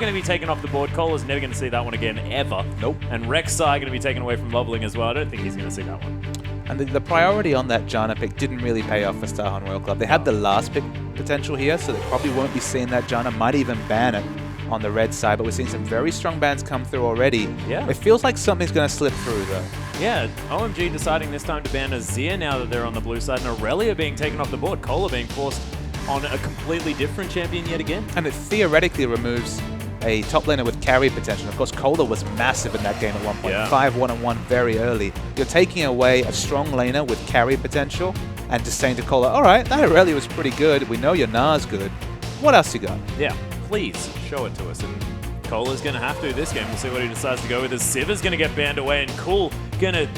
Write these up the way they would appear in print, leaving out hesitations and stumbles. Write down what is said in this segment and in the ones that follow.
going to be taken off the board. Cola's never going to see that one again, ever. Nope. And Rek'Sai going to be taken away from Loveling as well. I don't think he's going to see that one. And the priority on that Janna pick didn't really pay off for Starhan Royal Club. They had the last pick potential here, so they probably won't be seeing that Janna. Might even ban it on the red side, but we're seeing some very strong bans come through already. Yeah. It feels like something's going to slip through, though. Yeah, OMG deciding this time to ban Azir now that they're on the blue side, and Aurelia being taken off the board. Cola being forced on a completely different champion yet again. And it theoretically removes a top laner with carry potential. Of course, Cola was massive in that game at one point. Yeah. 5-1-1 very early. You're taking away a strong laner with carry potential and just saying to Cola, all right, that Aurelia was pretty good. We know your Na's good. What else you got? Yeah, please show it to us. And Cola's going to have to this game. We'll see what he decides to go with. As Siva's going to get banned away, and Cool going to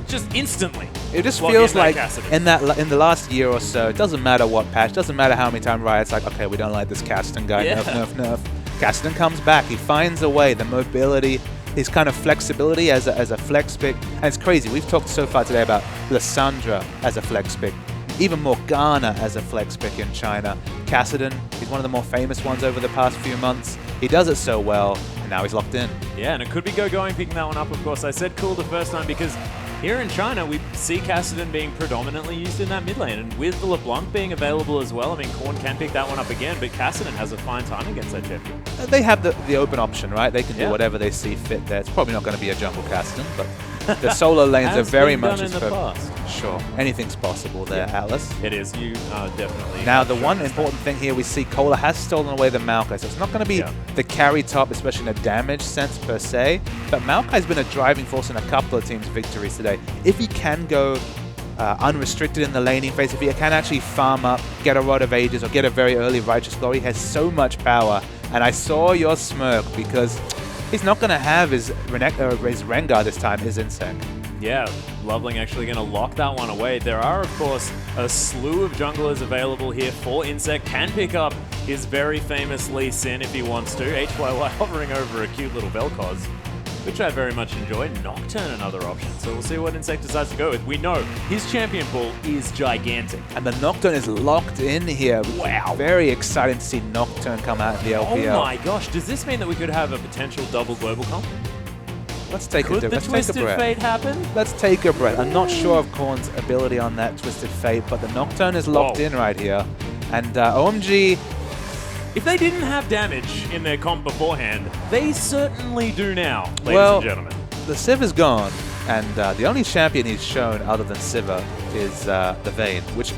just instantly. It just feels like Kassadin. in the last year or so, it doesn't matter what patch, doesn't matter how many times Riot's like, okay, we don't like this Kassadin guy, Yeah. nerf. Kassadin comes back, he finds a way, the mobility, his kind of flexibility as a flex pick, and it's crazy. We've talked so far today about Lissandra as a flex pick, even Morgana as a flex pick in China. Kassadin, he's one of the more famous ones over the past few months. He does it so well, and now he's locked in. Yeah, and it could be going picking that one up, of course. I said Cool the first time because here in China, we see Kassadin being predominantly used in that mid lane, and with the LeBlanc being available as well, I mean, Korn can pick that one up again, but Kassadin has a fine time against that champion. They have the open option, right? They can do Yeah. whatever they see fit there. It's probably not going to be a jungle Kassadin, but the solo lanes are very much in the past. Sure, anything's possible there, Yeah. Atlas. It is. You are definitely. Now, the one important thing here, we see Cola has stolen away the Maokai, so it's not going to be the carry top, especially in a damage sense per se, but Maokai's been a driving force in a couple of teams' victories today. If he can go unrestricted in the laning phase, if he can actually farm up, get a Rod of Ages, or get a very early Righteous Glory, he has so much power. And I saw your smirk because he's not going to have his Rengar this time, his Insect. Yeah, Loveling actually going to lock that one away. There are, of course, a slew of junglers available here for Insect. Can pick up his very famous Lee Sin if he wants to. HYY hovering over a cute little Vel'Koz, which I very much enjoy. Nocturne, another option. So we'll see what Insect decides to go with. We know his champion pool is gigantic. And the Nocturne is locked in here. Wow. Very exciting to see Nocturne come out in the LPL. Oh my gosh, does this mean that we could have a potential double global comp? Let's take Could a the let's take a Twisted breath. Fate happen? Let's take a breath. I'm not sure of Korn's ability on that Twisted Fate, but the Nocturne is locked in right here. And OMG... If they didn't have damage in their comp beforehand, they certainly do now, ladies and gentlemen. The Civ is gone, and the only champion he's shown other than Siva is the Vayne, which,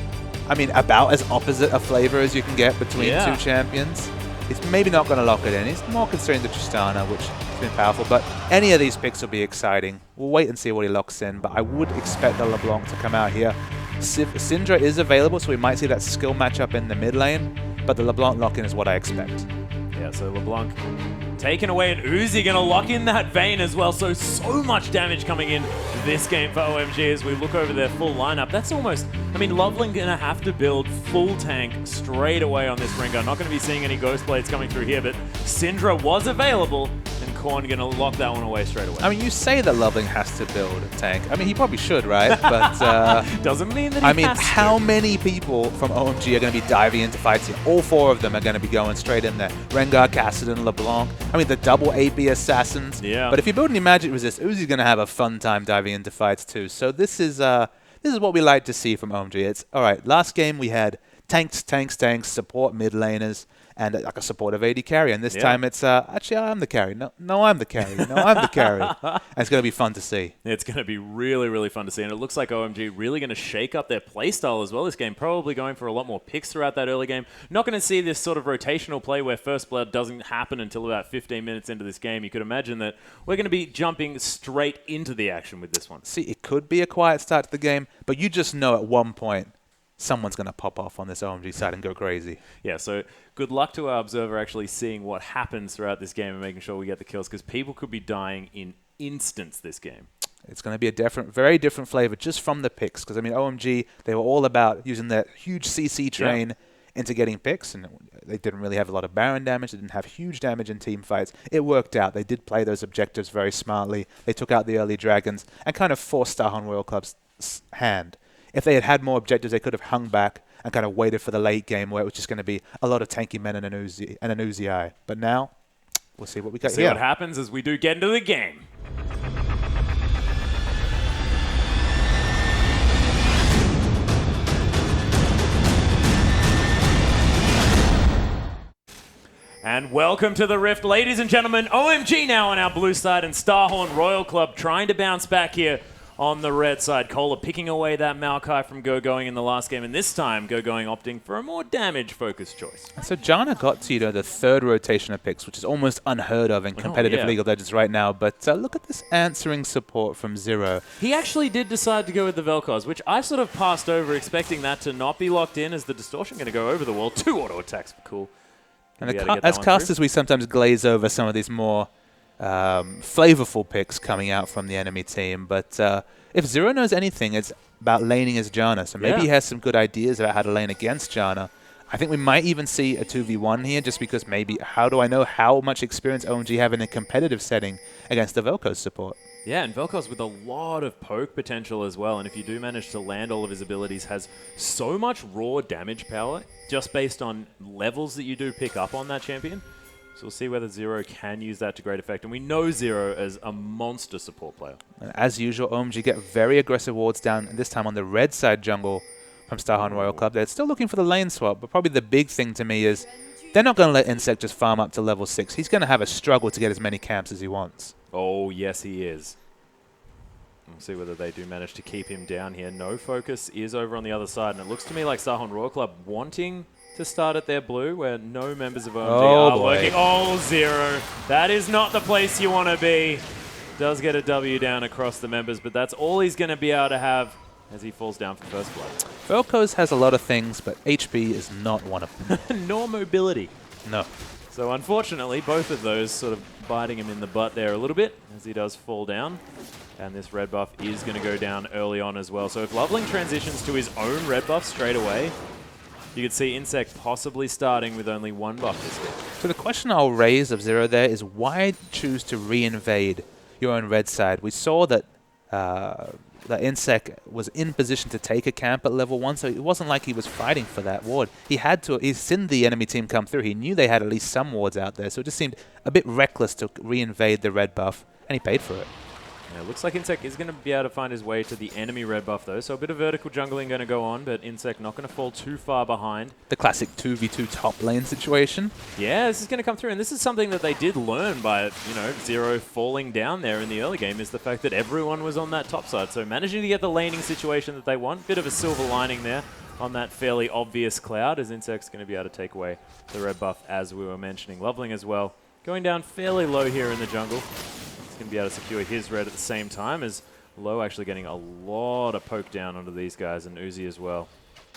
I mean, about as opposite a flavor as you can get between two champions. He's maybe not going to lock it in. He's more considering the Tristana, which has been powerful, but any of these picks will be exciting. We'll wait and see what he locks in, but I would expect the LeBlanc to come out here. Syndra is available, so we might see that skill matchup in the mid lane, but the LeBlanc lock-in is what I expect. Yeah, so LeBlanc taken away, and Uzi going to lock in that Vayne as well. So much damage coming in this game for OMG as we look over their full lineup. That's almost, I mean, Loveling going to have to build full tank straight away on this Rengar. Not going to be seeing any Ghost Blades coming through here, but Syndra was available, and Korn going to lock that one away straight away. I mean, you say that Loveling has to build a tank. I mean, he probably should, right? But doesn't mean that he has to. How many people from OMG are going to be diving into fights here? All four of them are going to be going straight in there. Rengar, Kassadin, LeBlanc. I mean, the double AP assassins. Yeah. But if you build any magic resist, Uzi's going to have a fun time diving into fights too. So this is what we like to see from OMG. It's all right. Last game we had tanks, support mid laners, and like a supportive AD carry. And this time it's actually I'm the carry. No, I'm the carry. No, I'm the carry. And it's going to be fun to see. It's going to be really, really fun to see. And it looks like OMG really going to shake up their playstyle as well this game. Probably going for a lot more picks throughout that early game. Not going to see this sort of rotational play where First Blood doesn't happen until about 15 minutes into this game. You could imagine that we're going to be jumping straight into the action with this one. See, it could be a quiet start to the game, but you just know at one point someone's going to pop off on this OMG side and go crazy. Yeah, so good luck to our observer actually seeing what happens throughout this game and making sure we get the kills, because people could be dying in instants this game. It's going to be a very different flavor just from the picks, because, I mean, OMG, they were all about using that huge CC train into getting picks, and they didn't really have a lot of Baron damage. They didn't have huge damage in team fights. It worked out. They did play those objectives very smartly. They took out the early dragons and kind of forced Starhan Royal Club's hand if they had had more objectives, they could have hung back and kind of waited for the late game where it was just going to be a lot of tanky men and an Uzi eye. But now, we'll see what we got here. See what happens as we do get into the game. And welcome to the Rift, ladies and gentlemen. OMG now on our blue side, and Starhorn Royal Club trying to bounce back here on the red side. Cola picking away that Maokai from Go-Going in the last game, and this time Go-Going opting for a more damage-focused choice. So Janna got to, the third rotation of picks, which is almost unheard of in competitive League of Legends right now. But look at this answering support from Zero. He actually did decide to go with the Vel'Koz, which I sort of passed over, expecting that to not be locked in as the Distortion going to go over the wall. 2 auto attacks, cool. And as casters, we sometimes glaze over some of these more flavorful picks coming out from the enemy team. But if Zero knows anything, it's about laning as Janna. So maybe he has some good ideas about how to lane against Janna. I think we might even see a 2v1 here, just because maybe how do I know how much experience OMG have in a competitive setting against the Vel'Koz support? Yeah, and Vel'Koz with a lot of poke potential as well, and if you do manage to land all of his abilities, has so much raw damage power just based on levels that you do pick up on that champion. So we'll see whether Zero can use that to great effect, and we know Zero as a monster support player. And as usual, OMG get very aggressive wards down, and this time on the red side jungle from Starhorn Royal Club. They're still looking for the lane swap, but probably the big thing to me is they're not going to let Insect just farm up to level 6. He's going to have a struggle to get as many camps as he wants. Oh, yes, he is. We'll see whether they do manage to keep him down here. No focus is over on the other side, and it looks to me like Starhorn Royal Club wanting to start at their blue, where no members of OMG are working. Oh, Zero. That is not the place you want to be. Does get a W down across the members, but that's all he's going to be able to have as he falls down for first blood. Vel'Koz has a lot of things, but HP is not one of them. Nor mobility. No. So unfortunately, both of those sort of biting him in the butt there a little bit as he does fall down. And this red buff is going to go down early on as well. So if Loveling transitions to his own red buff straight away, you could see Insect possibly starting with only 1 buff this game. So the question I'll raise of Zero there is why choose to re-invade your own red side? We saw that that Insect was in position to take a camp at level 1, so it wasn't like he was fighting for that ward. He had to. He's seen the enemy team come through. He knew they had at least some wards out there, so it just seemed a bit reckless to re-invade the red buff, and he paid for it. Yeah, it looks like Insect is going to be able to find his way to the enemy red buff though, so a bit of vertical jungling going to go on, but Insect not going to fall too far behind. The classic 2v2 top lane situation. Yeah, this is going to come through, and this is something that they did learn by, Zero falling down there in the early game, is the fact that everyone was on that top side. So managing to get the laning situation that they want, bit of a silver lining there on that fairly obvious cloud, as Insect's going to be able to take away the red buff, as we were mentioning. Loveling as well, going down fairly low here in the jungle. He's going to be able to secure his red at the same time, as Low actually getting a lot of poke down onto these guys, and Uzi as well,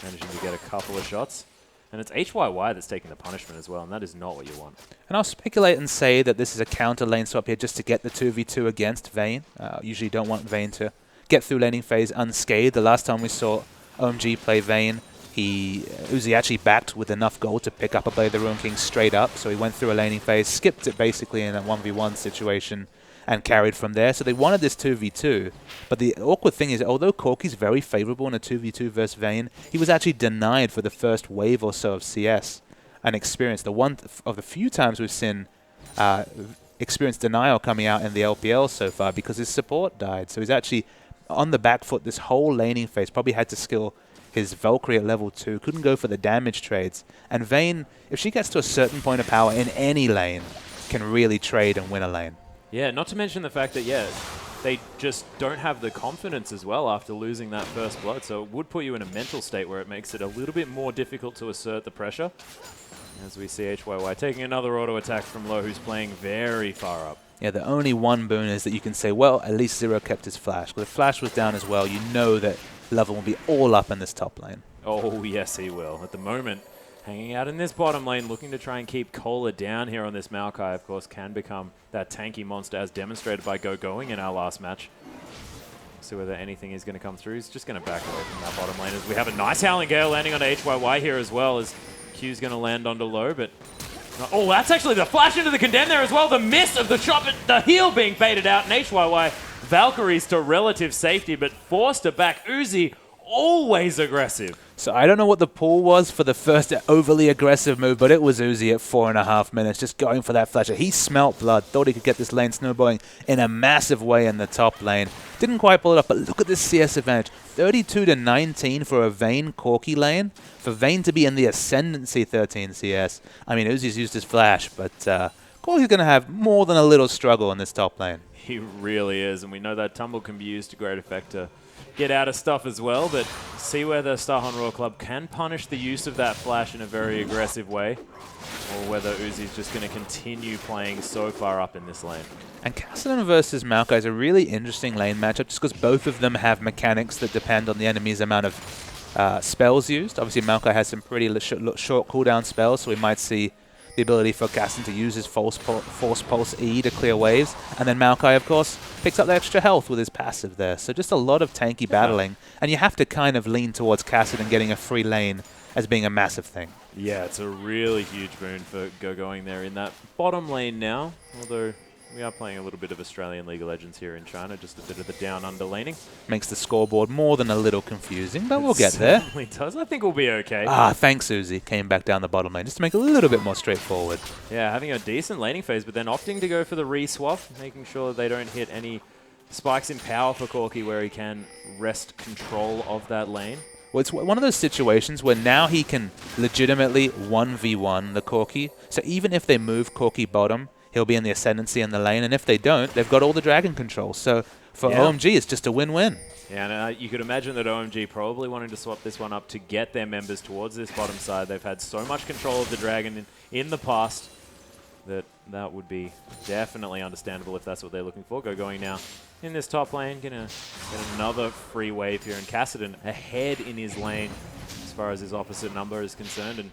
managing to get a couple of shots. And it's HYY that's taking the punishment as well, and that is not what you want. And I'll speculate and say that this is a counter lane swap here just to get the 2v2 against Vayne. Usually don't want Vayne to get through laning phase unscathed. The last time we saw OMG play Vayne, Uzi actually backed with enough gold to pick up a Blade of the Ruin King straight up, so he went through a laning phase, skipped it basically in a 1v1 situation, and carried from there. So they wanted this 2v2, but the awkward thing is, although Corki's very favorable in a 2v2 versus Vayne, he was actually denied for the first wave or so of CS and experience. The one of the few times we've seen experience denial coming out in the LPL so far, because his support died. So he's actually on the back foot this whole laning phase, probably had to skill his Valkyrie at level 2, couldn't go for the damage trades. And Vayne, if she gets to a certain point of power in any lane, can really trade and win a lane. Yeah, not to mention the fact that, they just don't have the confidence as well after losing that first blood. So it would put you in a mental state where it makes it a little bit more difficult to assert the pressure. As we see HYY taking another auto attack from Low, who's playing very far up. Yeah, the only one boon is that you can say, well, at least Zero kept his flash. But if flash was down as well, you know that Lover will be all up in this top lane. Oh, yes, he will. At the moment, hanging out in this bottom lane, looking to try and keep Cola down here on this Maokai, of course, can become that tanky monster as demonstrated by Go-Going in our last match. See whether anything is going to come through. He's just going to back away from that bottom lane, as we have a nice Howling Gale landing onto HYY here as well, as Q's going to land onto Low, but... Oh, that's actually the flash into the Condemn there as well. The miss of the shot, but the heal being baited out, and HYY Valkyries to relative safety, but forced to back Uzi always aggressive. So I don't know what the pool was for the first overly aggressive move, but it was Uzi at 4.5 minutes, just going for that flasher. He smelt blood, thought he could get this lane snowballing in a massive way in the top lane. Didn't quite pull it up, but look at this CS advantage. 32-19 for a Vayne Corki lane. For Vayne to be in the ascendancy 13 CS. I mean, Uzi's used his flash, but Corki's going to have more than a little struggle in this top lane. He really is, and we know that tumble can be used to great effect to get out of stuff as well, but see where the Starhorn Royal Club can punish the use of that flash in a very aggressive way, or whether Uzi's just going to continue playing so far up in this lane. And Kassadin versus Maokai is a really interesting lane matchup just because both of them have mechanics that depend on the enemy's amount of spells used. Obviously, Maokai has some pretty short cooldown spells, so we might see the ability for Kassadin to use his Force Pulse E to clear waves. And then Maokai, of course, picks up the extra health with his passive there. So just a lot of tanky battling. And you have to kind of lean towards Kassadin getting a free lane as being a massive thing. Yeah, it's a really huge boon for going there in that bottom lane now. Although we are playing a little bit of Australian League of Legends here in China, just a bit of the down-under laning. Makes the scoreboard more than a little confusing, but we'll get there. It certainly does. I think we'll be okay. Ah, thanks, Uzi. Came back down the bottom lane just to make it a little bit more straightforward. Yeah, having a decent laning phase, but then opting to go for the re-swap, making sure they don't hit any spikes in power for Corki where he can wrest control of that lane. Well, it's one of those situations where now he can legitimately 1v1 the Corki. So even if they move Corki bottom, he'll be in the ascendancy in the lane, and if they don't, they've got all the dragon control. So for OMG, it's just a win-win. Yeah, and you could imagine that OMG probably wanting to swap this one up to get their members towards this bottom side. They've had so much control of the dragon in the past that would be definitely understandable if that's what they're looking for. Going now in this top lane, gonna get another free wave here, and Kassadin ahead in his lane as far as his opposite number is concerned, and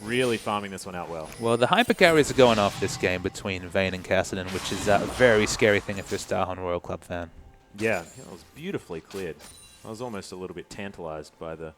really farming this one out well. Well, the hyper carries are going off this game between Vayne and Kassadin, which is a very scary thing if you're a Starhorn Royal Club fan. Yeah, it was beautifully cleared. I was almost a little bit tantalized by the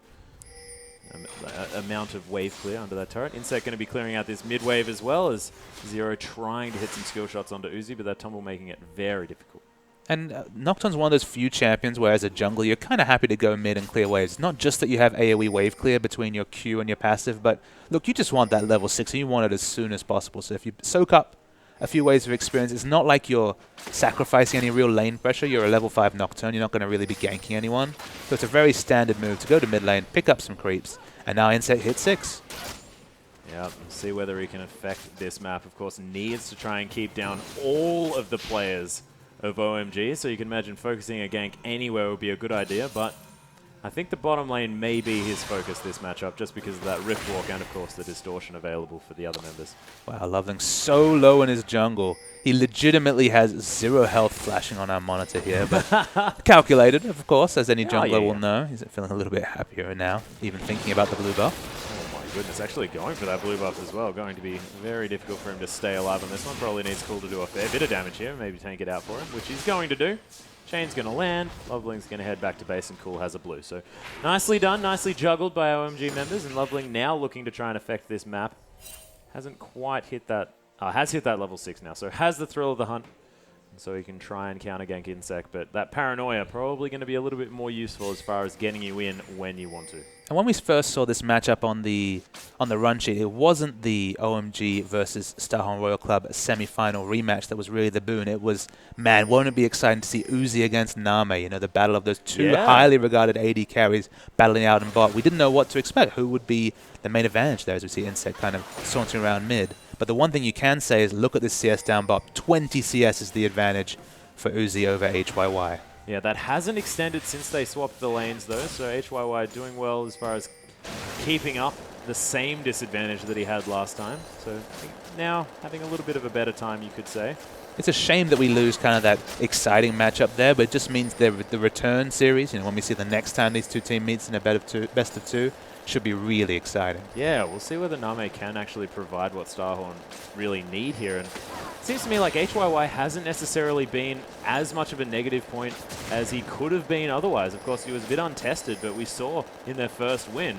amount of wave clear under that turret. Insect going to be clearing out this mid wave as well, as Zero trying to hit some skill shots onto Uzi, but that tumble making it very difficult. And Nocturne's one of those few champions where as a jungler you're kind of happy to go mid and clear waves. Not just that you have AoE wave clear between your Q and your passive, but look, you just want that level 6 and you want it as soon as possible. So if you soak up a few waves of experience, it's not like you're sacrificing any real lane pressure. You're a level 5 Nocturne. You're not going to really be ganking anyone. So it's a very standard move to go to mid lane, pick up some creeps, and now Insect hit 6. Yeah, see whether he can affect this map. Of course, needs to try and keep down all of the players of OMG, so you can imagine focusing a gank anywhere would be a good idea, but I think the bottom lane may be his focus this matchup just because of that Rift Walk and, of course, the distortion available for the other members. Wow, Loveling so low in his jungle. He legitimately has 0 health flashing on our monitor here, but calculated, of course, as any jungler will know. He's feeling a little bit happier now, even thinking about the blue buff. Goodness, actually going for that blue buff as well. Going to be very difficult for him to stay alive on this one. Probably needs Cool to do a fair bit of damage here. Maybe tank it out for him, which he's going to do. Chain's going to land. Loveling's going to head back to base, and Cool has a blue. So nicely done, nicely juggled by OMG members. And Loveling now looking to try and affect this map. Hasn't quite hit that. Has hit that level 6 now. So has the thrill of the hunt. So he can try and counter gank Insect. But that paranoia probably going to be a little bit more useful as far as getting you in when you want to. And when we first saw this matchup on the run sheet, it wasn't the OMG versus Starhorn Royal Club semi-final rematch that was really the boon. It was, man, won't it be exciting to see Uzi against Name, you know, the battle of those two highly regarded AD carries battling out in bot. We didn't know what to expect. Who would be the main advantage there as we see Insect kind of sauntering around mid. But the one thing you can say is look at this CS down bot. 20 CS is the advantage for Uzi over HYY. Yeah, that hasn't extended since they swapped the lanes, though, so HYY doing well as far as keeping up the same disadvantage that he had last time. So I think now having a little bit of a better time, you could say. It's a shame that we lose kind of that exciting matchup there, but it just means the return series, you know, when we see the next time these two teams meets in a best of two, should be really exciting. Yeah, we'll see whether Name can actually provide what Starhorn really need here. And it seems to me like HYY hasn't necessarily been as much of a negative point as he could have been otherwise. Of course, he was a bit untested, but we saw in their first win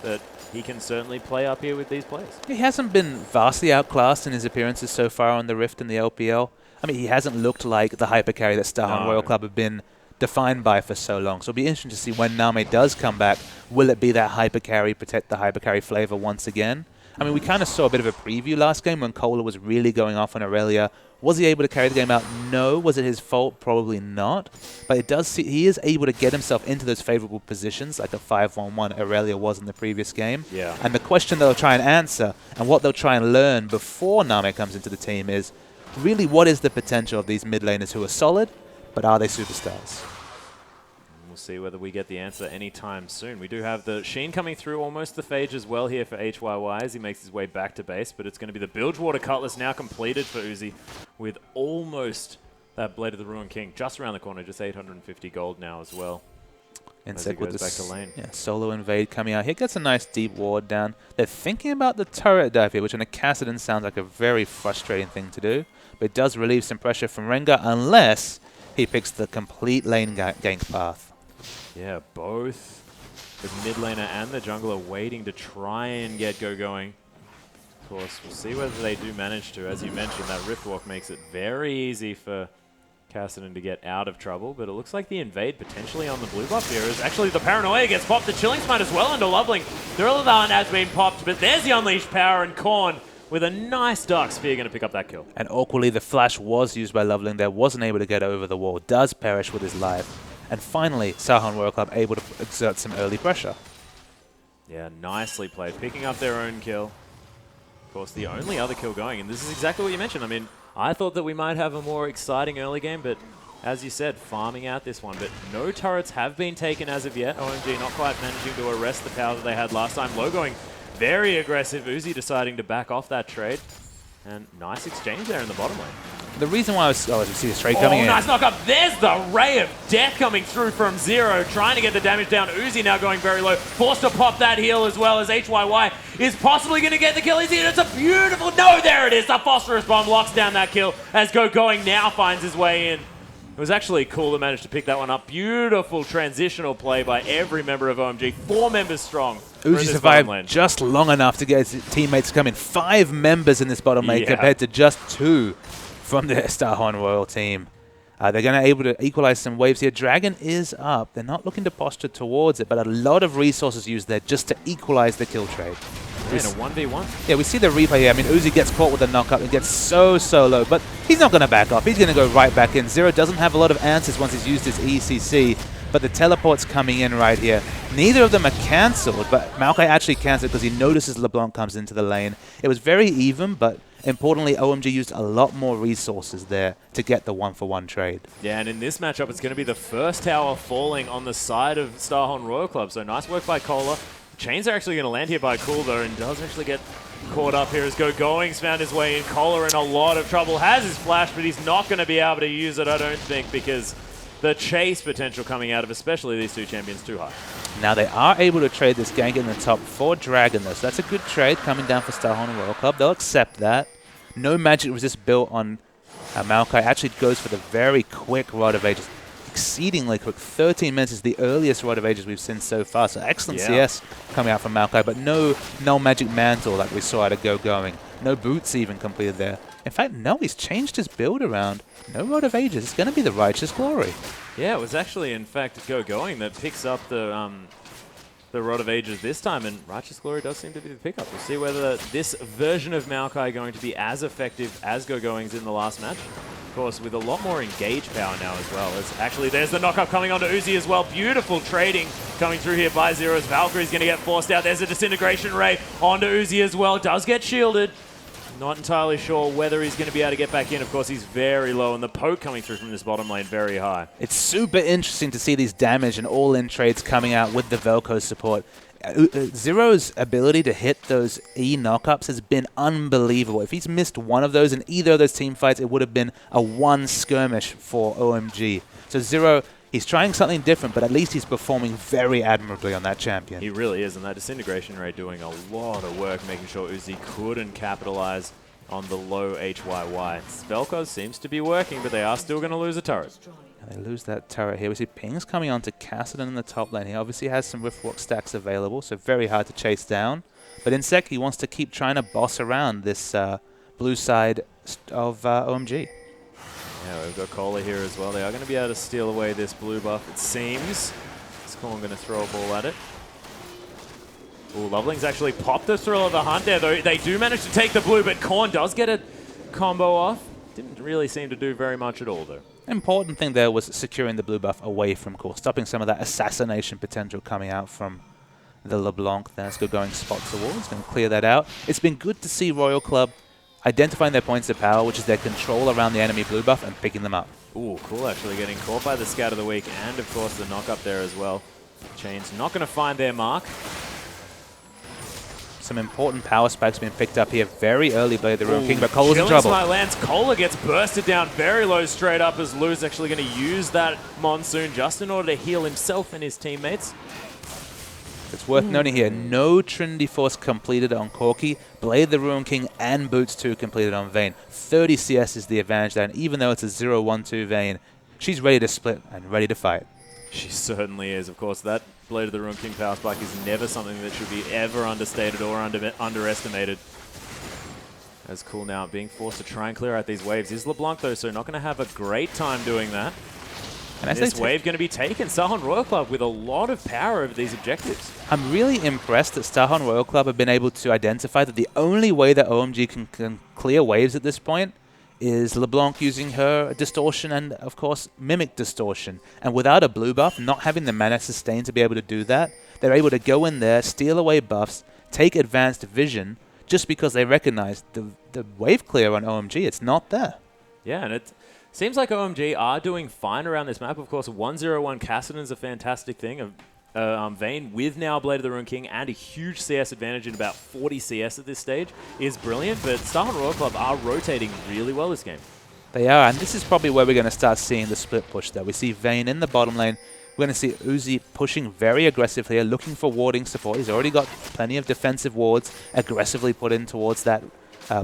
that he can certainly play up here with these players. He hasn't been vastly outclassed in his appearances so far on the Rift and the LPL. I mean, he hasn't looked like the hyper carry that Starhorn Royal Club have been defined by for so long. So it'll be interesting to see when Name does come back, will it be that hyper carry, protect the hyper carry flavor once again? I mean, we kind of saw a bit of a preview last game when Kohler was really going off on Aurelia. Was he able to carry the game out? No. Was it his fault? Probably not. But it does he is able to get himself into those favorable positions like a 5-1-1 Aurelia was in the previous game. Yeah. And the question they'll try and answer and what they'll try and learn before Name comes into the team is really what is the potential of these mid laners who are solid, but are they superstars? We'll see whether we get the answer anytime soon. We do have the Sheen coming through almost the phage as well here for HYY as he makes his way back to base, but it's going to be the Bilgewater Cutlass now completed for Uzi with almost that Blade of the Ruined King just around the corner, just 850 gold now as well. Insect with back to lane. Yeah, solo invade coming out here. Gets a nice deep ward down. They're thinking about the turret dive here, which on a Kassadin sounds like a very frustrating thing to do, but it does relieve some pressure from Rengar unless he picks the complete lane gank path. Yeah, both the mid laner and the jungler waiting to try and get going. Of course, we'll see whether they do manage to. As you mentioned, that Riftwalk makes it very easy for Kassadin to get out of trouble, but it looks like the invade potentially on the blue buff here is actually the Paranoia gets popped. The Chilling Smite as well into Loveling. The Thriller has been popped, but there's the Unleashed Power, and Korn with a nice Dark Sphere going to pick up that kill. And awkwardly, the flash was used by Loveling there, wasn't able to get over the wall, does perish with his life. And finally, Sahan Royal Club able to exert some early pressure. Yeah, nicely played. Picking up their own kill. Of course, the only other kill going, and this is exactly what you mentioned. I mean, I thought that we might have a more exciting early game, but as you said, farming out this one. But no turrets have been taken as of yet. OMG not quite managing to arrest the power that they had last time. Low going very aggressive. Uzi deciding to back off that trade. And nice exchange there in the bottom lane. The reason why I was see the straight coming in. Nice knock up. There's the Ray of Death coming through from Zero, trying to get the damage down. Uzi now going very low, forced to pop that heal as well as HYY is possibly going to get the kill. It's a beautiful, no, there it is. The Phosphorus Bomb locks down that kill as Going now finds his way in. It was actually cool to manage to pick that one up. Beautiful transitional play by every member of OMG. 4 members strong. Uzi survived just long enough to get his teammates to come in. 5 members in this bottom lane compared to just 2 from the Starhorn Royal team. They're going to be able to equalize some waves here. Dragon is up. They're not looking to posture towards it, but a lot of resources used there just to equalize the kill trade. In a 1v1. Yeah, we see the replay here. I mean, Uzi gets caught with a knockup and gets so low, but he's not going to back off. He's going to go right back in. Zero doesn't have a lot of answers once he's used his ECC, but the teleport's coming in right here. Neither of them are cancelled, but Maokai actually cancelled because he notices LeBlanc comes into the lane. It was very even, but importantly, OMG used a lot more resources there to get the 1-for-1 trade. Yeah, and in this matchup, it's going to be the first tower falling on the side of Starhorn Royal Club. So nice work by Kohler. Chains are actually going to land here by Cool, though, and does actually get caught up here as Going's found his way in. Kohler in a lot of trouble. Has his flash, but he's not going to be able to use it, I don't think, because the chase potential coming out of especially these 2 champions too high. Now they are able to trade this gank in the top for Dragon, though, so that's a good trade coming down for Starhorn Royal Club. They'll accept that. No magic resist built on Maokai. Actually goes for the very quick Rod of Ages. Exceedingly quick. 13 minutes is the earliest Rod of Ages we've seen so far. So excellent CS coming out from Maokai, but no magic mantle like we saw out of Going. No boots even completed there. In fact, no, he's changed his build around. No Rod of Ages. It's going to be the Righteous Glory. Yeah, it was actually, in fact, Going that picks up the Rod of Ages this time, and Righteous Glory does seem to be the pickup. We'll see whether this version of Maokai going to be as effective as Going's in the last match. Of course, with a lot more engage power now as well. As actually, there's the knockup coming onto Uzi as well. Beautiful trading coming through here by Zero's. Valkyrie's going to get forced out. There's a Disintegration Ray onto Uzi as well. Does get shielded. Not entirely sure whether he's going to be able to get back in. Of course, he's very low, and the poke coming through from this bottom lane very high. It's super interesting to see these damage and all-in trades coming out with the Vel'Koz support. Zero's ability to hit those E knockups has been unbelievable. If he's missed one of those in either of those team fights, it would have been a 1 skirmish for OMG. So Zero, he's trying something different, but at least he's performing very admirably on that champion. He really is, and that Disintegration Ray doing a lot of work, making sure Uzi couldn't capitalize on the low HYY. Vel'Koz seems to be working, but they are still going to lose a turret. And they lose that turret here. We see pings coming onto Kassadin in the top lane. He obviously has some Riftwalk stacks available, so very hard to chase down. But Insect, he wants to keep trying to boss around this blue side of OMG. Yeah, we've got Cola here as well. They are going to be able to steal away this blue buff, it seems. Is Korn going to throw a ball at it? Ooh, Loveling's actually popped the Thrill of the Hunt there, though. They do manage to take the blue, but Korn does get a combo off. Didn't really seem to do very much at all, though. Important thing there was securing the blue buff away from Core, stopping some of that assassination potential coming out from the LeBlanc there. Let's go going spot towards, going to clear that out. It's been good to see Royal Club identifying their points of power, which is their control around the enemy blue buff, and picking them up. Ooh, cool, actually getting caught by the Scout of the Week, and of course the knock up there as well. Chain's not going to find their mark. Some important power spikes being picked up here very early by the Ruin King, but Cola's in trouble. Lands. Cola gets bursted down very low straight up as Lou's actually going to use that Monsoon just in order to heal himself and his teammates. It's worth noting here, no Trinity Force completed on Corki, Blade of the Ruin King and Boots 2 completed on Vayne. 30 CS is the advantage there, and even though it's a 0-1-2 Vayne, she's ready to split and ready to fight. She certainly is. Of course, that Blade of the Ruin King power spike is never something that should be ever understated or underestimated. As Cool now being forced to try and clear out these waves. Is LeBlanc, though, so not going to have a great time doing that. And this wave going to be taken. Starhorn Royal Club with a lot of power over these objectives. I'm really impressed that Starhorn Royal Club have been able to identify that the only way that OMG can clear waves at this point is LeBlanc using her distortion and, of course, mimic distortion. And without a blue buff, not having the mana sustain to be able to do that, they're able to go in there, steal away buffs, take advanced vision, just because they recognize the wave clear on OMG. It's not there. Yeah, and it seems like OMG are doing fine around this map. Of course, 101 Kassadin's a fantastic thing. Vayne with now Blade of the Ruin King and a huge CS advantage in about 40 CS at this stage is brilliant, but Starhorn Royal Club are rotating really well this game. They are, and this is probably where we're going to start seeing the split push there. We see Vayne in the bottom lane. We're going to see Uzi pushing very aggressively here, looking for warding support. He's already got plenty of defensive wards aggressively put in towards that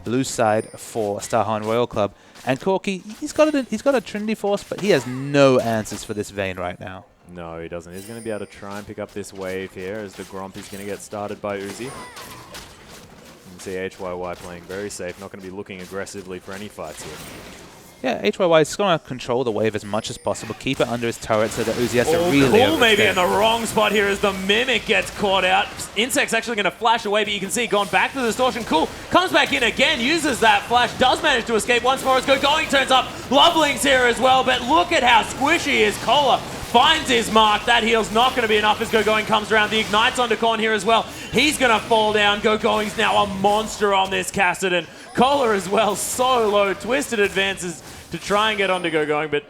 blue side for Starhorn Royal Club. And Corki, he's got a Trinity Force, but he has no answers for this Vayne right now. No, he doesn't. He's going to be able to try and pick up this wave here as the Gromp is going to get started by Uzi. You can see HYY playing very safe, not going to be looking aggressively for any fights here. Yeah, HYY is going to control the wave as much as possible, keep it under his turret so that Uzi has to really Cool maybe in the wrong spot here as the Mimic gets caught out. Insect's actually going to flash away, but you can see gone back to the distortion. Cool comes back in again, uses that flash, does manage to escape once more as Going turns up. Loveling's here as well, but look at how squishy is Cola. Finds his mark. That heal's not going to be enough as Going comes around. The Ignite's onto Korn here as well. He's going to fall down. Going's now a monster on this Kassadin. Cola as well, so low. Twisted advances to try and get onto Going, but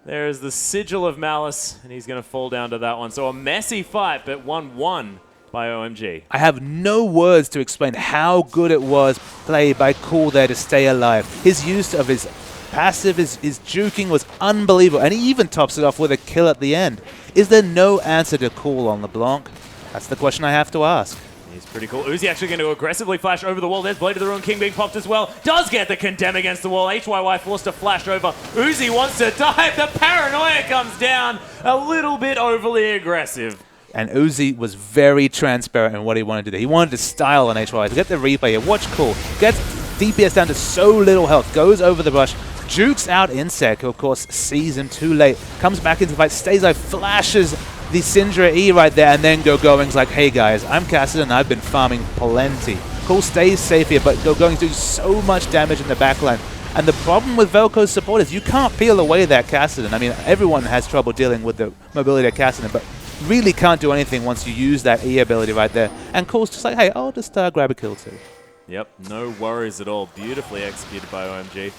there is the sigil of malice, and he's going to fall down to that one. So a messy fight, but 1-1 by OMG. I have no words to explain how good it was played by Cool there to stay alive. His use of his passive, his juking was unbelievable, and he even tops it off with a kill at the end. Is there no answer to Cool on LeBlanc? That's the question I have to ask. He's pretty cool. Uzi actually going to aggressively flash over the wall. There's Blade of the Ruin King being popped as well. Does get the condemn against the wall. HYY forced to flash over. Uzi wants to dive. The paranoia comes down. A little bit overly aggressive. And Uzi was very transparent in what he wanted to do. He wanted to style on HYY. Get the replay here. Watch Cool. Gets DPS down to so little health. Goes over the brush. Jukes out Insect, who of course sees him too late. Comes back into the fight. Stays alive. Flashes the Syndra E right there, and then Going's like, hey guys, I'm Kassadin and I've been farming plenty. Cool stays safe here, but Going's doing so much damage in the backline. And the problem with Velko's support is you can't peel away that Kassadin. I mean, everyone has trouble dealing with the mobility of Kassadin, but really can't do anything once you use that E ability right there. And Cool's just like, hey, I'll just grab a kill too. Yep, no worries at all. Beautifully executed by OMG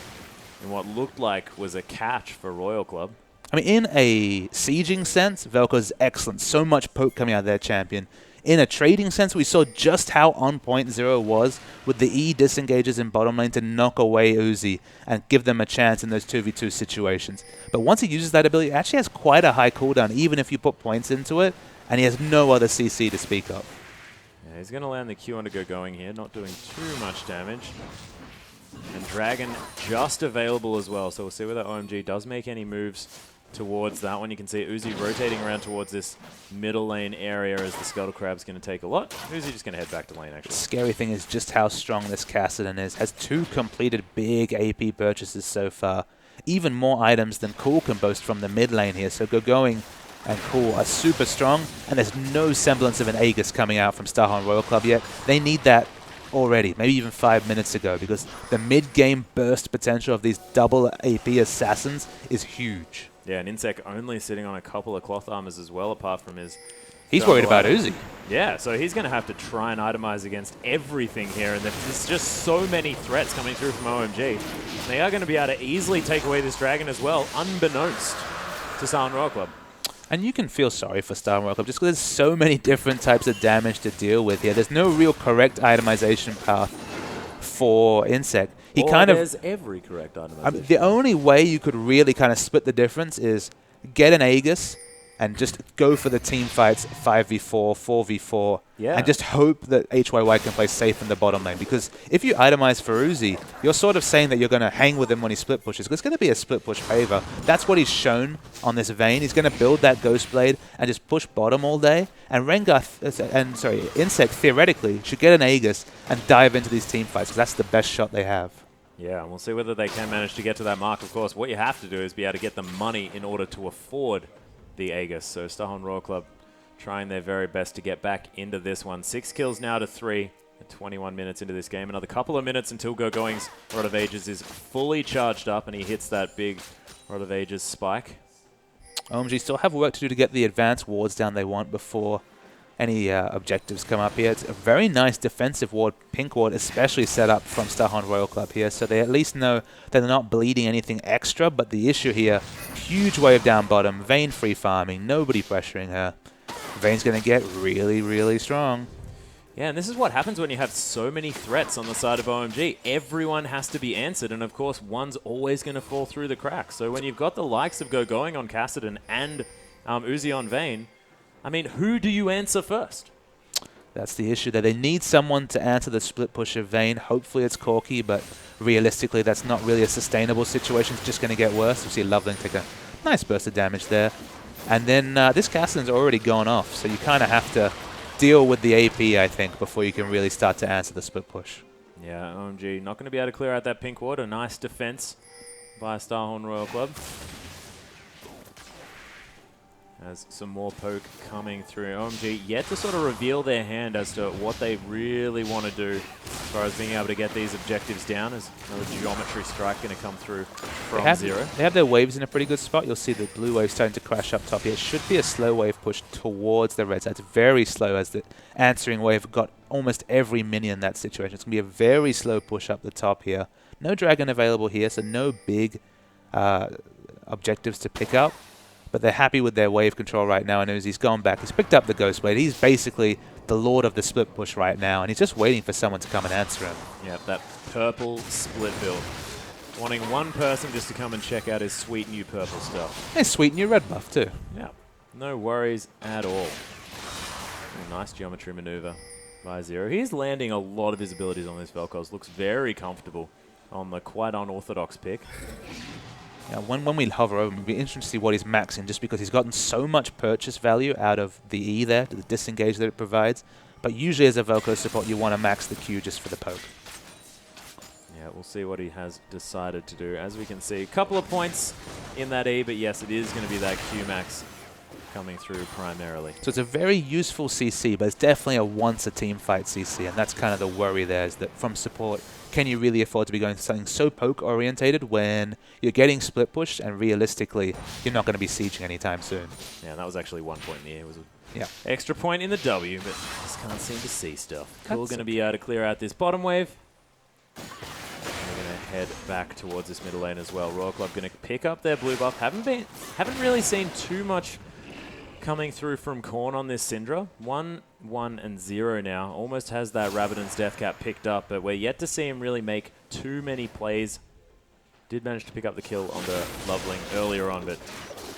in what looked like was a catch for Royal Club. I mean, in a sieging sense, Velko's excellent. So much poke coming out of their champion. In a trading sense, we saw just how on point Zero was with the E disengages in bottom lane to knock away Uzi and give them a chance in those 2v2 situations. But once he uses that ability, it actually has quite a high cooldown, even if you put points into it, and he has no other CC to speak of. Yeah, he's going to land the Q onto Going here, not doing too much damage. And Dragon just available as well, so we'll see whether OMG does make any moves towards that one. You can see Uzi rotating around towards this middle lane area as the Scuttle Crab's going to take a lot. Uzi just going to head back to lane, actually. The scary thing is just how strong this Kassadin is. Has 2 completed big AP purchases so far. even more items than Cool can boast from the mid lane here. So Going and Cool are super strong, and there's no semblance of an Aegis coming out from Starhorn Royal Club yet. They need that already, maybe even 5 minutes ago, because the mid-game burst potential of these double AP assassins is huge. Yeah, and Insec only sitting on a couple of cloth armors as well, apart from his... He's worried about Uzi. Yeah, so he's going to have to try and itemize against everything here, and there's just so many threats coming through from OMG. They are going to be able to easily take away this dragon as well, unbeknownst to Starhorn Royal Club. And you can feel sorry for Starhorn Royal Club just because there's so many different types of damage to deal with here. There's no real correct itemization path for Insec. There's every correct itemization. The only way you could really kind of split the difference is get an Aegis and just go for the team fights 5v4, 4v4, and just hope that HYY can play safe in the bottom lane. Because if you itemize for Uzi, you're sort of saying that you're going to hang with him when he split pushes. It's going to be a split push favor. That's what he's shown on this Vayne. He's going to build that Ghost Blade and just push bottom all day. And Insec theoretically should get an Aegis and dive into these team fights, because that's the best shot they have. Yeah, we'll see whether they can manage to get to that mark. Of course, what you have to do is be able to get the money in order to afford the Aegis. So Starhorn Royal Club trying their very best to get back into this one. 6 kills now to 3 at 21 minutes into this game. Another couple of minutes until Going's Rod of Ages is fully charged up and he hits that big Rod of Ages spike. OMG still have work to do to get the advanced wards down they want before any objectives come up here. It's a very nice defensive ward, pink ward, especially set up from Starhorn Royal Club here, so they at least know that they're not bleeding anything extra. But the issue here, huge wave down bottom, Vayne free farming, nobody pressuring her. Vayne's going to get really, really strong. Yeah, and this is what happens when you have so many threats on the side of OMG. Everyone has to be answered, and of course, one's always going to fall through the cracks. So when you've got the likes of Going on Kassadin and Uzi on Vayne, I mean, who do you answer first? That's the issue there. They need someone to answer the split push of Vayne. Hopefully it's Corki, but realistically that's not really a sustainable situation. It's just going to get worse. We see Loveling take a nice burst of damage there. And then this Kassadin's already gone off, so you kind of have to deal with the AP, I think, before you can really start to answer the split push. Yeah, OMG not going to be able to clear out that pink ward. A nice defense by Starhorn Royal Club. As some more poke coming through. OMG yet to sort of reveal their hand as to what they really want to do as far as being able to get these objectives down. As another geometry strike going to come through from Zero. They have their waves in a pretty good spot. You'll see the blue wave starting to crash up top here. It should be a slow wave push towards the red side. It's very slow, as the answering wave got almost every minion in that situation. It's going to be a very slow push up the top here. No dragon available here, so no big objectives to pick up. But they're happy with their wave control right now, and Uzi's gone back. He's picked up the Ghost Blade. He's basically the lord of the split push right now, and he's just waiting for someone to come and answer him. Yeah, that purple split build. Wanting one person just to come and check out his sweet new purple stuff. His sweet new red buff too. Yeah, no worries at all. A nice geometry maneuver by Zero. He's landing a lot of his abilities on this Vel'Koz. Looks very comfortable on the quite unorthodox pick. Yeah, when we hover over him, it'll be interesting to see what he's maxing, just because he's gotten so much purchase value out of the E there, the disengage that it provides. But usually as a Vel'Koz support, you want to max the Q just for the poke. Yeah, we'll see what he has decided to do. As we can see, a couple of points in that E, but yes, it is going to be that Q max coming through primarily. So it's a very useful CC, but it's definitely a once-a-team fight CC, and that's kind of the worry there, is that from support, can you really afford to be going to something so poke-orientated when you're getting split pushed and realistically you're not going to be sieging anytime soon? Yeah, and that was actually 1 point in the air. It was an Yeah. extra point in the W, but just can't seem to see stuff. Cool, going to be able to clear out this bottom wave. And we're going to head back towards this middle lane as well. Royal Club going to pick up their blue buff. Haven't really seen too much coming through from Korn on this Syndra. 1, 1, and 0 now. Almost has that Rabadon's Death Cap picked up, but we're yet to see him really make too many plays. Did manage to pick up the kill on the Loveling earlier on, but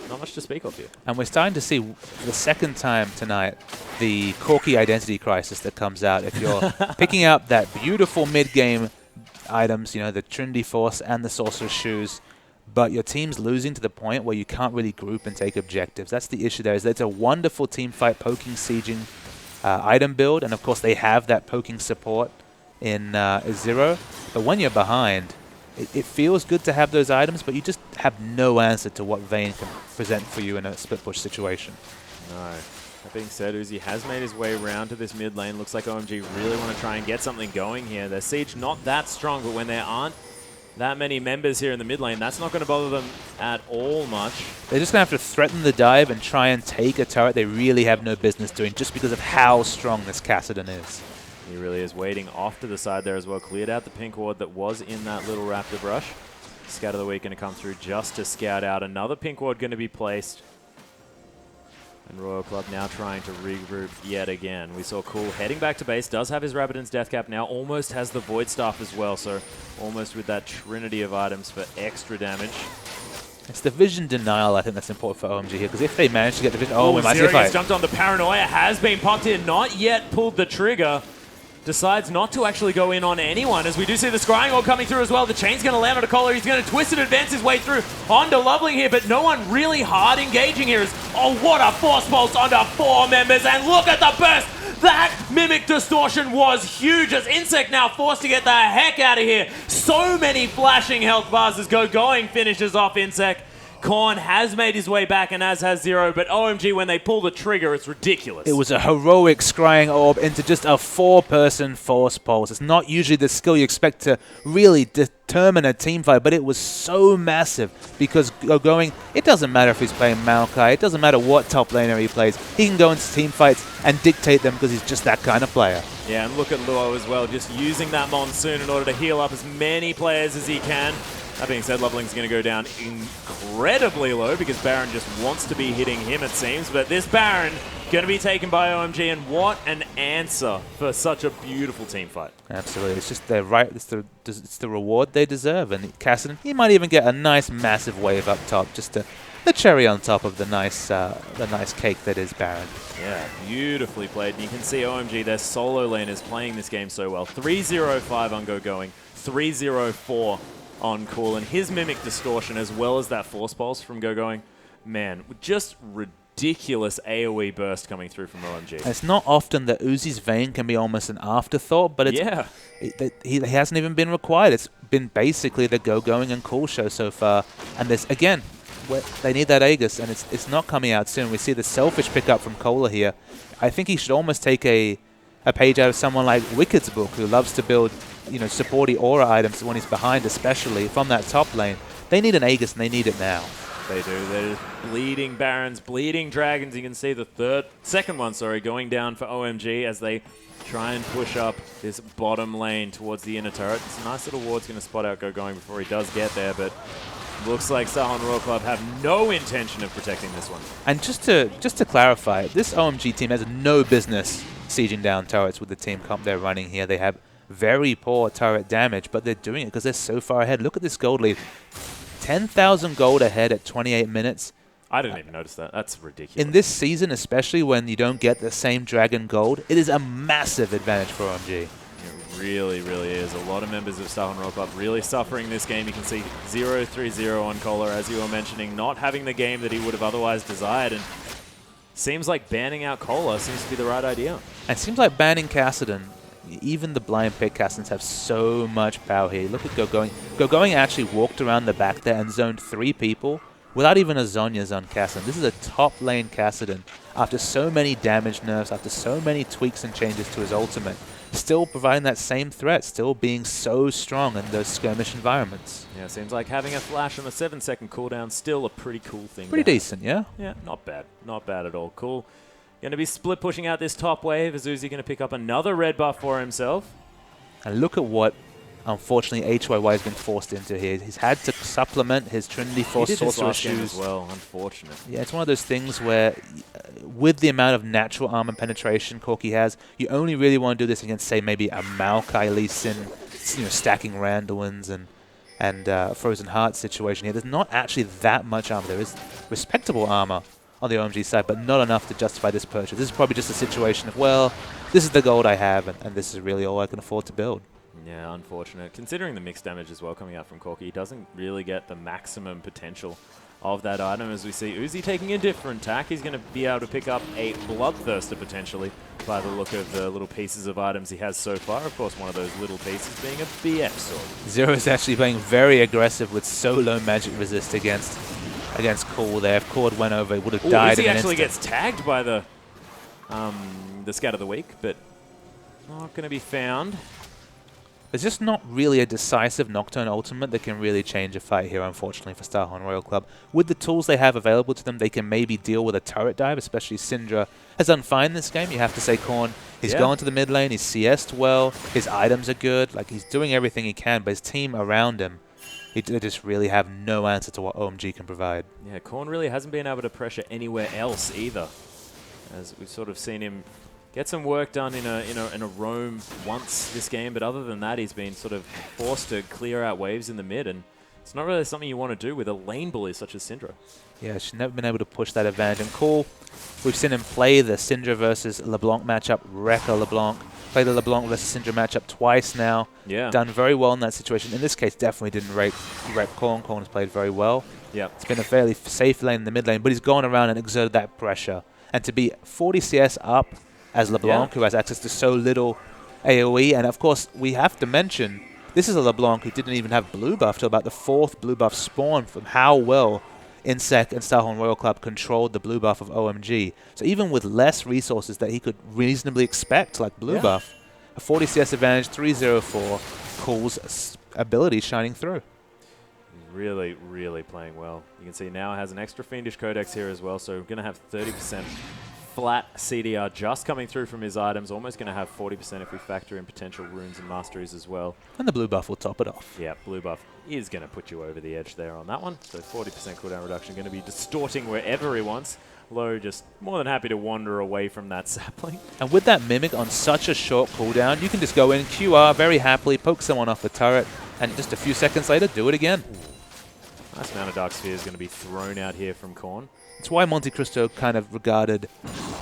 not much to speak of here. And we're starting to see, for the second time tonight, the Corki identity crisis that comes out. If you're picking up that beautiful mid-game items, you know, the Trinity Force and the Sorcerer's Shoes, but your team's losing to the point where you can't really group and take objectives. That's the issue there, is that it's a wonderful team fight, poking, sieging item build, and of course they have that poking support in Zero. But when you're behind, it feels good to have those items, but you just have no answer to what Vayne can present for you in a split push situation. No. That being said, Uzi has made his way around to this mid lane. Looks like OMG really want to try and get something going here. Their siege not that strong, but when there aren't that many members here in the mid lane, that's not going to bother them at all much. They're just going to have to threaten the dive and try and take a turret they really have no business doing just because of how strong this Kassadin is. He really is waiting off to the side there as well. Cleared out the pink ward that was in that little Raptor brush. Scout of the Week going to come through just to scout out. Another pink ward going to be placed. And Royal Club now trying to regroup yet again. We saw Cool heading back to base. Does have his Rabbidan's Death Cap now. Almost has the Void Staff as well. So almost with that trinity of items for extra damage. It's the vision denial, I think, that's important for OMG here. Because if they manage to get the vision... Oh, we might see a Zero fight. gets jumped on. The Paranoia has been popped in. Not yet pulled the trigger. Decides not to actually go in on anyone, as we do see the Scrying Orb coming through as well. The chain's going to land on a collar. He's going to twist and advance his way through onto Loveling here, but no one really hard engaging here. Oh, what a Force Pulse onto 4 members, and look at the burst! That Mimic Distortion was huge, as Insect now forced to get the heck out of here. So many flashing health bars as Going finishes off Insect. Korn has made his way back, and as has Zero, but OMG, when they pull the trigger, it's ridiculous. It was a heroic Scrying Orb into just a 4-person Force Pulse. It's not usually the skill you expect to really determine a team fight, but it was so massive because Going, it doesn't matter if he's playing Maokai, it doesn't matter what top laner he plays, he can go into team fights and dictate them because he's just that kind of player. Yeah, and look at Luo as well, just using that Monsoon in order to heal up as many players as he can. That being said, Loveling's going to go down incredibly low because Baron just wants to be hitting him, it seems. But this Baron going to be taken by OMG, and what an answer for such a beautiful team fight. Absolutely. It's just their right. It's the reward they deserve. And Kassadin, he might even get a nice massive wave up top, just to the cherry on top of the nice cake that is Baron. Yeah, beautifully played. And you can see OMG, their solo laners playing this game so well. 3-0-5 on Going, 3-0-4 on Cool, and his Mimic Distortion as well as that Force Pulse from Going. Man, just ridiculous AoE burst coming through from OMG. It's not often that Uzi's Vayne can be almost an afterthought, but it's, yeah. He hasn't even been required. It's been basically the Going and Cool show so far. And this, again, they need that Aegis, and it's not coming out soon. We see the selfish pickup from Cola here. I think he should almost take a page out of someone like Wicked's book, who loves to build, supporty aura items when he's behind, especially from that top lane. They need an Aegis, and they need it now. They do. They're just bleeding Barons, bleeding Dragons. You can see the second one, going down for OMG as they try and push up this bottom lane towards the inner turret. It's a nice little ward's going to spot out Going before he does get there, but looks like Sahan Royal Club have no intention of protecting this one. And just to clarify, this OMG team has no business sieging down turrets with the team comp they're running here. They have very poor turret damage, but they're doing it because they're so far ahead. Look at this gold lead. 10,000 gold ahead at 28 minutes. I didn't even notice that. That's ridiculous. In this season, especially when you don't get the same Dragon Gold, it is a massive advantage for OMG. It really, really is. A lot of members of Sahan Royal Club really suffering this game. You can see 0-3-0 on Kohler, as you were mentioning, not having the game that he would have otherwise desired. And seems like banning out Kohler seems to be the right idea. And it seems like banning Kassadin, even the blind pick Kassadins have so much power here. Look at Going. Going actually walked around the back there and zoned 3 people without even a Zhonya's on Kassadin. This is a top lane Kassadin after so many damage nerfs, after so many tweaks and changes to his ultimate. Still providing that same threat, still being so strong in those skirmish environments. Yeah, seems like having a flash on a 7-second cooldown still a pretty cool thing. Pretty decent, yeah? Yeah, not bad. Not bad at all. Cool. Going to be split pushing out this top wave. Azuzi going to pick up another red buff for himself. And look at what, unfortunately, HYY has been forced into here. He's had to supplement his Trinity Force Sorcerer shoes. As well, unfortunate. Yeah, it's one of those things where, with the amount of natural armor penetration Corki has, you only really want to do this against, say, maybe a Maokai Lee Sin, stacking Randuins and Frozen Heart situation here. There's not actually that much armor. There is respectable armor on the OMG side, but not enough to justify this purchase. This is probably just a situation of, well, this is the gold I have, and this is really all I can afford to build. Yeah, unfortunate. Considering the mixed damage as well coming out from Corki, he doesn't really get the maximum potential of that item. As we see Uzi taking a different tack, he's going to be able to pick up a Bloodthirster potentially by the look of the little pieces of items he has so far. Of course, one of those little pieces being a BF sword. Zero is actually playing very aggressive with so low magic resist against Cool there. If Cord went over, he would have died Uzi in an actually instant. gets tagged by the Scat of the Week, but not going to be found. There's just not really a decisive Nocturne ultimate that can really change a fight here, unfortunately, for Starhorn Royal Club. With the tools they have available to them, they can maybe deal with a turret dive, especially Syndra has done fine this game. You have to say Korn, he's going to the mid lane, he's CS'd well, his items are good, like he's doing everything he can, but his team around him, they just really have no answer to what OMG can provide. Yeah, Korn really hasn't been able to pressure anywhere else either, as we've sort of seen him get some work done in a roam once this game, but other than that, he's been sort of forced to clear out waves in the mid, and it's not really something you want to do with a lane bully such as Syndra. Yeah, she's never been able to push that advantage. And Cool, we've seen him play the Syndra versus LeBlanc matchup, wreck a LeBlanc. Played the LeBlanc versus Syndra matchup twice now. Yeah. Done very well in that situation. In this case, definitely didn't rep Korn. Korn has played very well. Yeah. It's been a fairly safe lane in the mid lane, but he's gone around and exerted that pressure. And to be 40 CS up as LeBlanc, who has access to so little AoE, and of course, we have to mention, this is a LeBlanc who didn't even have blue buff till about the 4th blue buff spawn from how well Insec and Starhorn Royal Club controlled the blue buff of OMG. So even with less resources that he could reasonably expect, like blue buff, a 40 CS advantage, 304, Cool's ability shining through. Really, really playing well. You can see now has an extra Fiendish Codex here as well, so we're going to have 30% flat CDR just coming through from his items. Almost going to have 40% if we factor in potential runes and masteries as well. And the blue buff will top it off. Yeah, blue buff is going to put you over the edge there on that one. So 40% cooldown reduction, going to be distorting wherever he wants. Low just more than happy to wander away from that sapling. And with that Mimic on such a short cooldown, you can just go in, QR very happily, poke someone off the turret, and just a few seconds later, do it again. Nice amount of Dark Sphere is going to be thrown out here from Korn. It's why Monte Cristo kind of regarded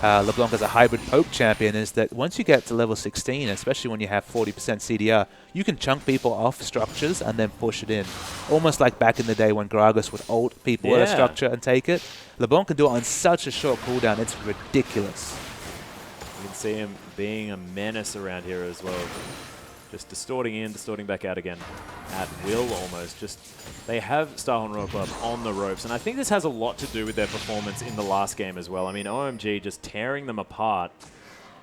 LeBlanc as a hybrid poke champion, is that once you get to level 16, especially when you have 40% CDR, you can chunk people off structures and then push it in. Almost like back in the day when Gragas would ult people at a structure and take it. LeBlanc can do it on such a short cooldown, it's ridiculous. You can see him being a menace around here as well. Just distorting in, distorting back out again at will almost. Just they have Starhorn Royal Club on the ropes, and I think this has a lot to do with their performance in the last game as well. I mean, OMG just tearing them apart,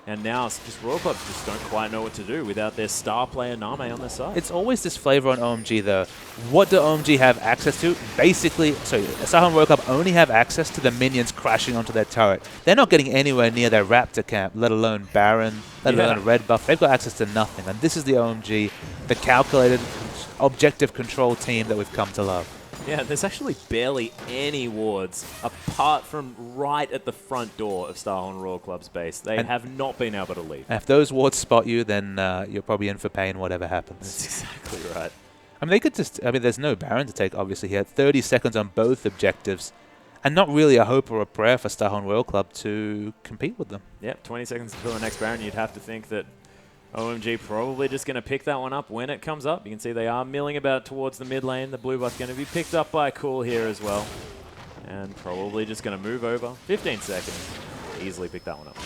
and now it's just Royal Club just don't quite know what to do without their star player Name on their side. It's always this flavor on OMG though. What do OMG have access to? Basically, Starhorn Royal Club only have access to the minions crashing onto their turret. They're not getting anywhere near their Raptor camp, let alone Baron, let alone Red Buff. They've got access to nothing. And this is the OMG, the calculated, objective control team that we've come to love. Yeah, there's actually barely any wards apart from right at the front door of Starhorn Royal Club's base. They have not been able to leave. And if those wards spot you, then you're probably in for pain, whatever happens. That's exactly right. I mean, they could just, I mean, there's no Baron to take, obviously. He had 30 seconds on both objectives, and not really a hope or a prayer for Starhorn Royal Club to compete with them. Yep, 20 seconds until the next Baron. You'd have to think that OMG probably just going to pick that one up when it comes up. You can see they are milling about towards the mid lane. The blue buff's going to be picked up by Cool here as well. And probably just going to move over. 15 seconds. Easily pick that one up.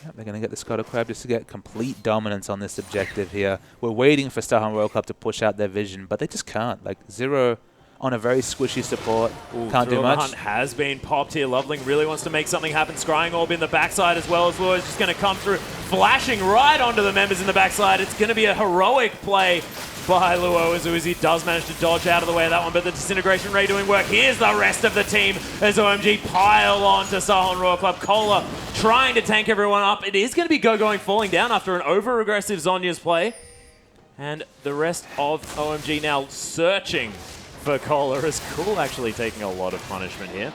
Yep, they're going to get the Scuttle Crab just to get complete dominance on this objective here. We're waiting for Starhorn Royal Club to push out their vision, but they just can't. Like, Zero on a very squishy support. Can't do much. Hunt has been popped here. Loveling really wants to make something happen. Scrying Orb in the backside as well. As Lure is just going to come through, flashing right onto the members in the backside. It's going to be a heroic play by Luo as Uzi does manage to dodge out of the way of that one, but the Disintegration Ray doing work. Here's the rest of the team as OMG pile on to Starhorn Royal Club. Cola trying to tank everyone up. It is going to be going falling down after an over-aggressive Zhonya's play. And the rest of OMG now searching for Cola as Cool actually taking a lot of punishment here.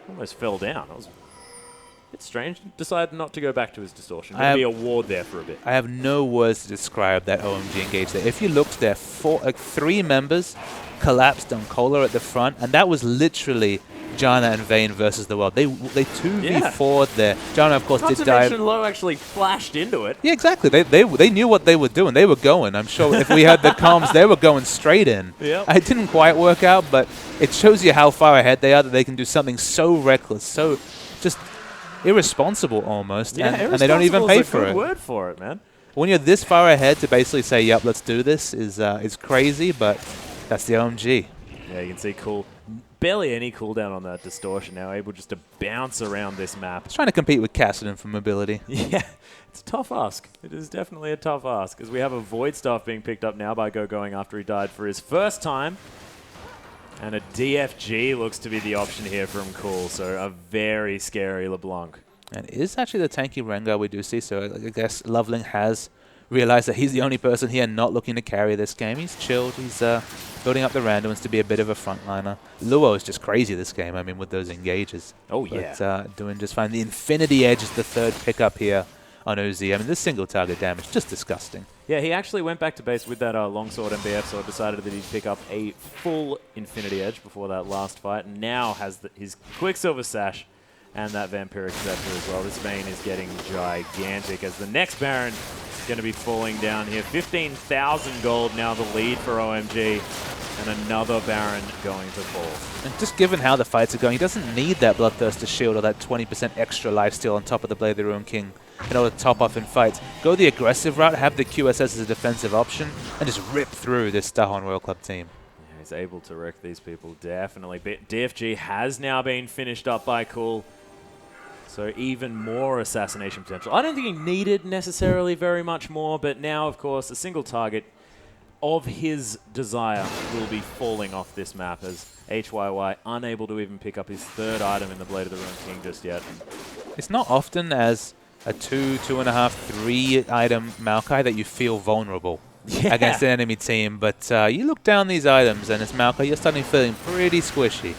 Almost fell down. That was a bit strange. Decided not to go back to his distortion. Going to be a ward there for a bit. I have no words to describe that OMG engage there. If you looked there, 3 members collapsed on Cola at the front, and that was literally Janna and Vayne versus the world. They 2v4'd there. Janna, of course, Not did to dive. mention Low actually flashed into it. Yeah, exactly. They knew what they were doing. They were going. I'm sure if we had the comms, they were going straight in. Yep. It didn't quite work out, but it shows you how far ahead they are that they can do something so reckless, so just irresponsible almost, Yeah, and they don't even pay for it. Word for it, man. When you're this far ahead to basically say, "Yep, let's do this," is crazy, but that's the OMG. Yeah, you can see cool. Barely any cooldown on that distortion now, able just to bounce around this map. It's trying to compete with Kassadin for mobility. Yeah, it's a tough ask. It is definitely a tough ask, as we have a Void Staff being picked up now by Go going after he died for his first time. And a DFG looks to be the option here from Cool, so a very scary LeBlanc. And it is actually the tanky Rengar we do see, so I guess Loveling has realized that he's the only person here not looking to carry this game. He's chilled, he's building up the randoms to be a bit of a frontliner. Luo is just crazy this game, I mean, with those engages. Oh, yeah. But doing just fine. The Infinity Edge is the third pickup here on Uzi. I mean, this single target damage, just disgusting. Yeah, he actually went back to base with that longsword MBF, so decided that he'd pick up a full Infinity Edge before that last fight, and now has his Quicksilver Sash and that Vampiric Scepter as well. This Vayne is getting gigantic as the next Baron is going to be falling down here. 15,000 gold now the lead for OMG, and another Baron going to fall. And just given how the fights are going, he doesn't need that Bloodthirster shield or that 20% extra lifesteal on top of the Blade of the Ruined King in order to top off in fights. Go the aggressive route, have the QSS as a defensive option, and just rip through this Dahon Royal Club team. Yeah, he's able to wreck these people, definitely. DFG has now been finished up by Cool, so even more assassination potential. I don't think he needed necessarily very much more, but now, of course, a single target of his desire will be falling off this map as HYY unable to even pick up his third item in the Blade of the Ruined King just yet. It's not often as a 2.5, 3 item Maokai that you feel vulnerable against an enemy team, but you look down these items and as Maokai, you're starting feeling pretty squishy.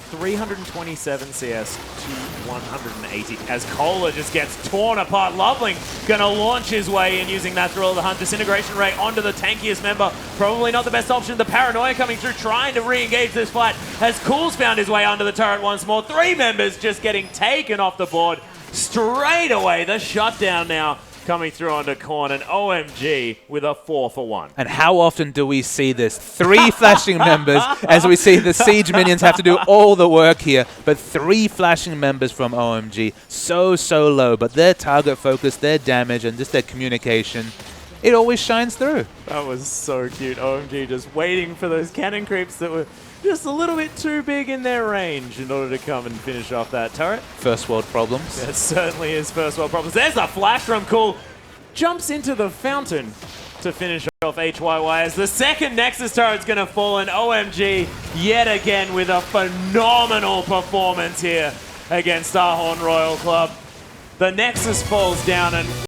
327 CS to 180 as Kohler just gets torn apart. Loveling going to launch his way in using that Thrill of the Hunt. Disintegration Ray onto the tankiest member. Probably not the best option. The Paranoia coming through, trying to re-engage this fight as Cool's found his way under the turret once more. 3 members just getting taken off the board straight away. The shutdown now coming through onto Korn, and OMG with a 4-for-1. And how often do we see this? 3 flashing members, as we see the Siege minions have to do all the work here, but 3 flashing members from OMG. So low, but their target focus, their damage, and just their communication, it always shines through. That was so cute. OMG just waiting for those cannon creeps that were just a little bit too big in their range in order to come and finish off that turret. First world problems. That certainly is first world problems. There's a flash from Cool. Jumps into the fountain to finish off HYY as the second Nexus turret's going to fall, and OMG yet again with a phenomenal performance here against Dahon Royal Club. The Nexus falls down, and